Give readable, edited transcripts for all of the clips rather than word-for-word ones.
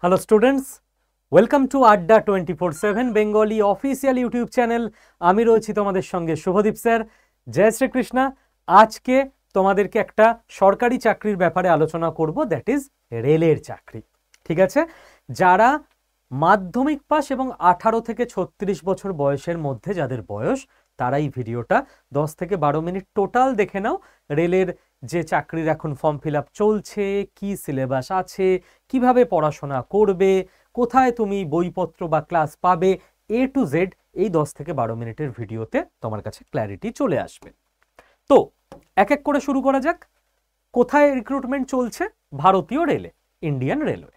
Hello students, welcome to আড্ডা 24/7 Bengali official YouTube channel. আমি রয়েছি তোমাদের সঙ্গে শুভদীপ স্যার। জয় শ্রীকৃষ্ণা। আজকে তোমাদেরকে একটা সরকারি চাকরির ব্যাপারে আলোচনা করব, দ্যাট ইজ রেলের চাকরি। ঠিক আছে, যারা মাধ্যমিক পাস এবং 18 থেকে 36 বছর বয়সের মধ্যে যাদের বয়স, তারা এই ভিডিওটা 10 থেকে 12 মিনিট টোটাল দেখে নাও। রেলের যে চাকরির এখন ফর্ম ফিল আপ চলছে, কি সিলেবাস আছে, কিভাবে পড়াশোনা করবে, কোথায় তুমি বইপত্র বা ক্লাস পাবে, এ টু জেড এই 10 থেকে 12 মিনিটের ভিডিওতে তোমার কাছে ক্ল্যারিটি চলে আসবে। তো এক এক করে শুরু করা যাক। কোথায় রিক্রুটমেন্ট চলছে? ভারতীয় রেলে, ইন্ডিয়ান রেলওয়ে।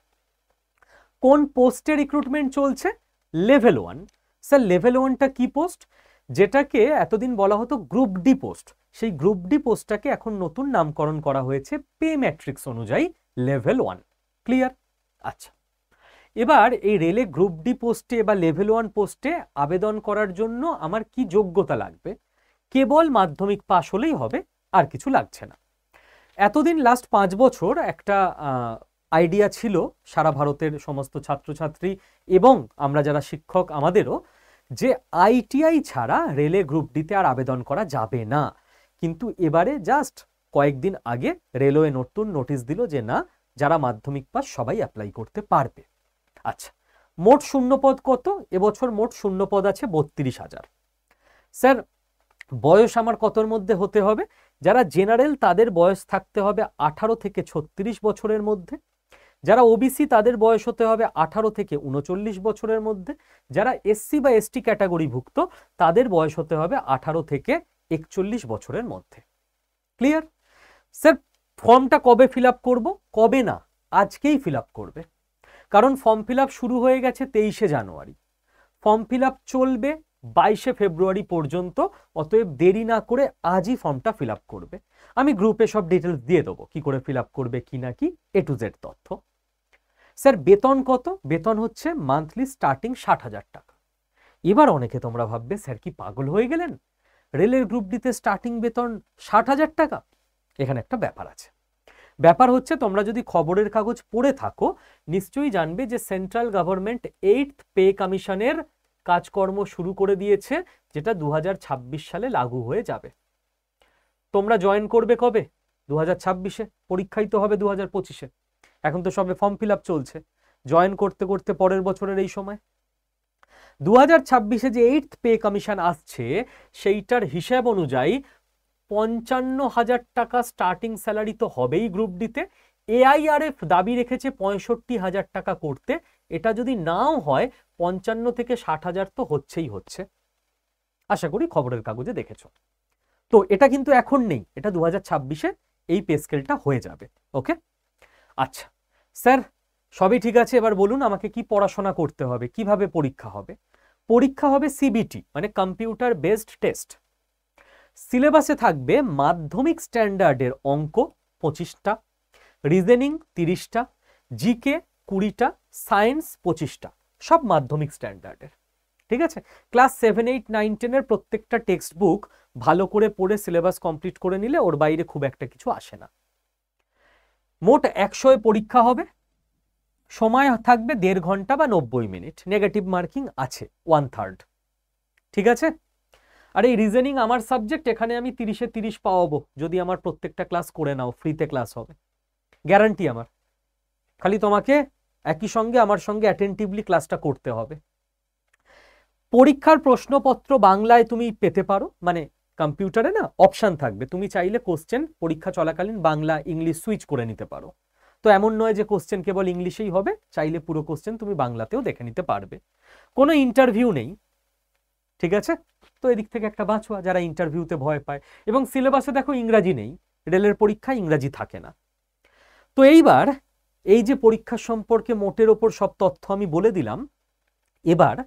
কোন পোস্টে রিক্রুটমেন্ট চলছে? লেভেল 1। স্যার লেভেল 1টা কি পোস্ট? যেটাকে এতদিন বলা হতো গ্রুপ ডি পোস্ট, সেই গ্রুপ ডি পোস্টটাকে এখন নতুন নামকরণ করা হয়েছে পে ম্যাট্রিক্স অনুযায়ী লেভেল 1। ক্লিয়ার? আচ্ছা, এবার এই রেলে গ্রুপ ডি পোস্টে বা লেভেল 1 পোস্টে আবেদন করার জন্য আমার কি যোগ্যতা লাগবে? কেবল মাধ্যমিক পাশ হলেই হবে, আর কিছু লাগছে না। এতদিন লাস্ট 5 বছর একটা আইডিয়া ছিল সারা ভারতের সমস্ত ছাত্রছাত্রী এবং আমরা যারা শিক্ষক আমাদেরও, যে আইটিআই ছাড়া রেলে গ্রুপ ডিতে আর আবেদন করা যাবে না। কিন্তু এবারে জাস্ট কয়েকদিন আগে রেলওয়ে নতুন নোটিশ দিল যে না, যারা মাধ্যমিক পাস সবাই অ্যাপ্লাই করতে পারবে। আচ্ছা, মোট শূন্যপদ কত? এবছর মোট শূন্যপদ আছে 32,000। স্যার বয়স আমার কতর মধ্যে হতে হবে? যারা জেনারেল তাদের বয়স থাকতে হবে 18 থেকে 36 বছরের মধ্যে, যারা ওবিসি তাদের বয়স হতে হবে 18 থেকে 39 বছরের মধ্যে, যারা এসসি বা এসটি ক্যাটাগরিভুক্ত তাদের বয়স হতে হবে 18 থেকে 41 বছরের মধ্যে। ক্লিয়ার? স্যার ফর্মটা কবে ফিল আপ করবো? কবে না, আজকেই ফিল আপ করবে, কারণ ফর্ম ফিল আপ শুরু হয়ে গেছে 23শে জানুয়ারি, ফর্ম ফিল আপ চলবে 22শে ফেব্রুয়ারি পর্যন্ত। অতএব দেরি না করে আজই ফর্মটা ফিল আপ করবে। আমি গ্রুপে সব ডিটেলস দিয়ে দেবো, কি করে ফিল আপ করবে, কি না কি, এ টু জেড তথ্য। স্যার বেতন কত? বেতন হচ্ছে মান্থলি স্টার্টিং 60,000 টাকা। এবার অনেকে তোমরা ভাববে স্যার কি পাগল হয়ে গেলেন, রেলের গ্রুপ ডিতে স্টার্টিং বেতন 60,000 টাকা? এখানে একটা ব্যাপার আছে। ব্যাপার হচ্ছে, তোমরা যদি খবরের কাগজ পড়ে থাকো নিশ্চয়ই জানবে যে সেন্ট্রাল গভর্নমেন্ট 8th পে কমিশনের কাজকর্ম শুরু করে দিয়েছে, যেটা 2026 সালে লাগু হয়ে যাবে। তোমরা জয়েন করবে কবে? 2026-এ। পরীক্ষাই তো হবে 2025-এ। এখন তো সবে ফর্ম ফিল আপ চলছে, জয়েন করতে করতে পরের বছরের এই সময় 2026-এ যে 8th পে কমিশন আসছে, সেইটার হিসাব অনুযায়ী 55,000 টাকা স্টার্টিং স্যালারি তো হবেই গ্রুপ ডিতে। এআইআরএফ দাবি রেখেছে 65,000 টাকা করতে। এটা যদি নাও হয় 55 থেকে 60,000 তো হচ্ছেই হচ্ছে। আশা করি খবরের কাগজে দেখেছো। তো এটা কিন্তু এখন নেই, এটা 2026-এ এই পে স্কেলটা হয়ে যাবে। ওকে, আচ্ছা স্যার সবই ঠিক আছে, এবার বলুন আমাকে কি পড়াশোনা করতে হবে, কিভাবে পরীক্ষা হবে? পরীক্ষা হবে সিবিটি মানে কম্পিউটার বেসড টেস্ট। সিলেবাসে থাকবে মাধ্যমিক স্ট্যান্ডার্ডের অঙ্ক 25টা, রিজনিং 30টা, জিকে 20টা, সায়েন্স 25টা, সব মাধ্যমিক স্ট্যান্ডার্ডের। ঠিক আছে, ক্লাস 7, 8, 9, 10 এর প্রত্যেকটা টেক্সট বুক ভালো করে পড়ে সিলেবাস কমপ্লিট করে নিলে ওর বাইরে খুব একটা কিছু আসে না। মোট 100 পরীক্ষা হবে, সময় থাকবে 1.5 ঘন্টা বা 90 মিনিট, নেগেটিভ মার্কিং আছে 1/3। ঠিক আছে, আর এই রিজনিং আমার সাবজেক্ট, এখানে আমি 30-এ 30 পাওয়াবো যদি আমার প্রত্যেকটা ক্লাস করে নাও, ফ্রিতে ক্লাস হবে, গ্যারান্টি আমার। খালি তোমাকে একই সঙ্গে আমার সঙ্গে অ্যাটেন্টিভলি ক্লাসটা করতে হবে। পরীক্ষার প্রশ্নপত্র বাংলায় তুমি পেতে পারো, মানে কম্পিউটারে না অপশন থাকবে, তুমি চাইলে কোশ্চেন পরীক্ষা চলাকালীন বাংলা ইংলিশ সুইচ করে নিতে পারো। তো এমন নয় যে কোশ্চেন কেবল ইংলিশেই হবে, চাইলে পুরো কোশ্চেন তুমি বাংলাতেও দেখে নিতে পারবে। কোনো ইন্টারভিউ নেই। ঠিক আছে, তো এদিক থেকে একটা বাঁচোয়া যারা ইন্টারভিউতে ভয় পায়। এবং সিলেবাসে দেখো ইংরাজি নেই, রেলের পরীক্ষায় ইংরাজি থাকে না। তো এইবার এই যে পরীক্ষা সম্পর্কে মোটের ওপর সব তথ্য আমি বলে দিলাম, এবার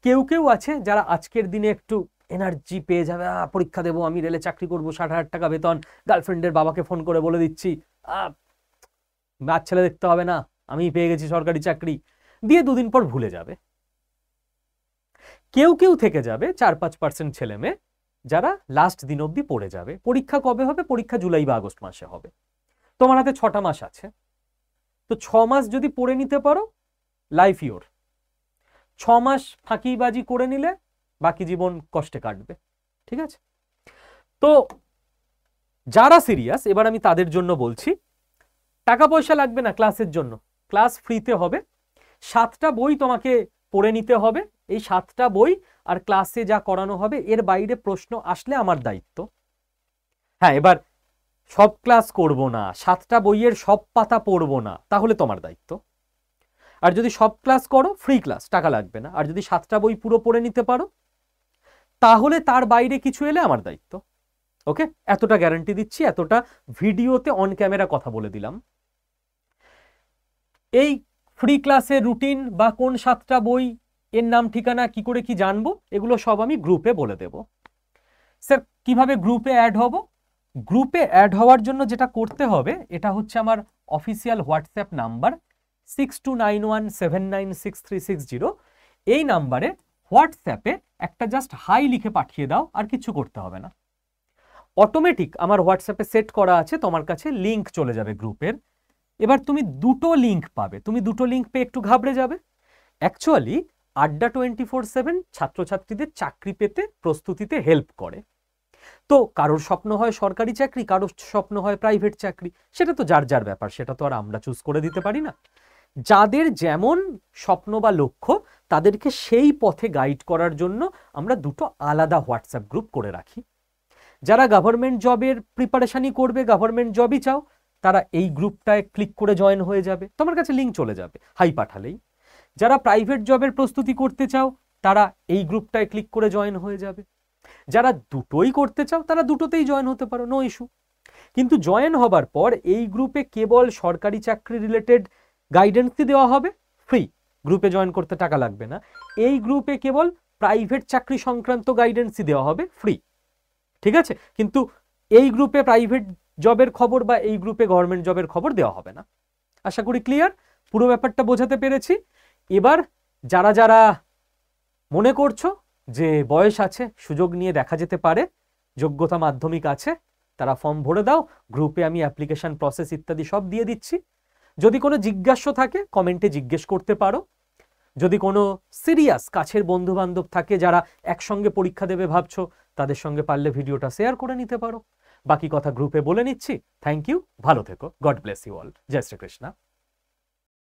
কেউ কেউ আছে যারা আজকের দিনে একটু এনার্জি পেয়ে যাবে, পরীক্ষা দেবো, আমি রেলে চাকরি করবো, 60,000 টাকা বেতন, গার্লফ্রেন্ডের বাবাকে ফোন করে বলে দিচ্ছি বাচ্চা ছেলে দেখতে হবে না, আমি পেয়ে গেছি সরকারি চাকরি, দিয়ে দুদিন পর ভুলে যাবে। কেউ কেউ থেকে যাবে 4-5% ছেলে মেয়ে যারা লাস্ট দিন অবধি পড়ে যাবে। পরীক্ষা কবে হবে? পরীক্ষা জুলাই বা আগস্ট মাসে হবে। তোমার হাতে 6টা মাস আছে, তো 6 মাস যদি পড়ে নিতে পারো লাইফ ইওর। 6 মাস ফাঁকিবাজি করে নিলে বাকি জীবন কষ্টে কাটবে, ঠিক আছে? তো যারা সিরিয়াস, এবার আমি তাদের জন্য বলছি, টাকা পয়সা লাগবে না ক্লাসের জন্য, ক্লাস ফ্রিতে হবে। 7টা বই তোমাকে পড়ে নিতে হবে, এই 7টা বই আর ক্লাসে যা করানো হবে এর বাইরে প্রশ্ন আসলে আমার দায়িত্ব। হ্যাঁ, এবার সব ক্লাস করব না, 7টা বইয়ের সব পাতা পড়বো না, তাহলে তোমার দায়িত্ব। আর যদি সব ক্লাস করো, ফ্রি ক্লাস, টাকা লাগবে না। আর যদি 7টা বই পুরো পড়ে নিতে পারো, তাহলে তার বাইরে কিছু এলে আমার দায়িত্ব। ওকে, এতটা গ্যারান্টি দিচ্ছি, এতটা ভিডিওতে অন ক্যামেরা কথা বলে দিলাম। এই ফ্রি ক্লাসের রুটিন বা কোন 7টা বই, এর নাম ঠিকানা কি করে কি জানবো, এগুলো সব আমি গ্রুপে বলে দেব। স্যার কিভাবে গ্রুপে অ্যাড হব? গ্রুপে অ্যাড হওয়ার জন্য যেটা করতে হবে, এটা হচ্ছে আমার অফিসিয়াল হোয়াটসঅ্যাপ নাম্বার 6291796360। এই নাম্বারে হোয়াটসঅ্যাপে একটা জাস্ট হাই লিখে পাঠিয়ে দাও, আর কিছু করতে হবে না। অটোমেটিক আমার হোয়াটসঅ্যাপে সেট করা আছে, তোমার কাছে লিংক চলে যাবে গ্রুপের। এবার তুমি দুটো লিংক পাবে, তুমি দুটো লিংক পেয়ে একটু ঘাবড়ে যাবে। অ্যাকচুয়ালি আড্ডা 24/7 ছাত্রছাত্রীদের চাকরি পেতে প্রস্তুতিতে হেল্প করে। তো কারোর স্বপ্ন হয় সরকারি চাকরি, কারোর স্বপ্ন হয় প্রাইভেট চাকরি, সেটা তো যার যার ব্যাপার, সেটা তো আর আমরা চুজ করে দিতে পারি না। যাদের যেমন স্বপ্ন বা লক্ষ্য, তাদেরকে সেই পথে গাইড করার জন্য আমরা দুটো আলাদা হোয়াটসঅ্যাপ গ্রুপ করে রাখি। যারা গভর্নমেন্ট জবের প্রিপারেশনই করবে, গভর্নমেন্ট জবই চাও, তারা এই গ্রুপটায় ক্লিক করে জয়েন হয়ে যাবে, তোমার কাছে লিঙ্ক চলে যাবে হাই পাঠালেই। যারা প্রাইভেট জবের প্রস্তুতি করতে চাও, তারা এই গ্রুপটায় ক্লিক করে জয়েন হয়ে যাবে। যারা দুটোই করতে চাও, তারা দুটোতেই জয়েন হতে পারো, নো ইস্যু। কিন্তু জয়েন হবার পর এই গ্রুপে কেবল সরকারি চাকরি রিলেটেড গাইডেন্সই দেওয়া হবে, ফ্রি। গ্রুপে জয়েন করতে টাকা লাগবে না। এই গ্রুপে কেবল প্রাইভেট চাকরি সংক্রান্ত গাইডেন্সই দেওয়া হবে, ফ্রি, ঠিক আছে? কিন্তু এই গ্রুপে প্রাইভেট জবের খবর বা এই গ্রুপে গভর্নমেন্ট জবের খবর দেওয়া হবে না। আশা করি ক্লিয়ার, পুরো ব্যাপারটা বোঝাতে পেরেছি। এবার যারা যারা মনে করছো যে বয়স আছে, সুযোগ নিয়ে দেখা যেতে পারে, যোগ্যতা মাধ্যমিক আছে, তারা ফর্ম ভরে দাও। গ্রুপে আমি অ্যাপ্লিকেশন প্রসেস ইত্যাদি সব দিয়ে দিচ্ছি। যদি কোনো জিজ্ঞাসা থাকে কমেন্টে জিজ্ঞেস করতে পারো। যদি কোনো সিরিয়াস কাছের বন্ধু বান্ধব থাকে যারা একসঙ্গে পরীক্ষা দেবে ভাবছো, তাদের সঙ্গে পারলে ভিডিওটা শেয়ার করে নিতে পারো। বাকি কথা গ্রুপে বলে নিচ্ছি। থ্যাংক ইউ, ভালো থেকো, গড ব্লেস ইউ অল, জয় শ্রীকৃষ্ণ।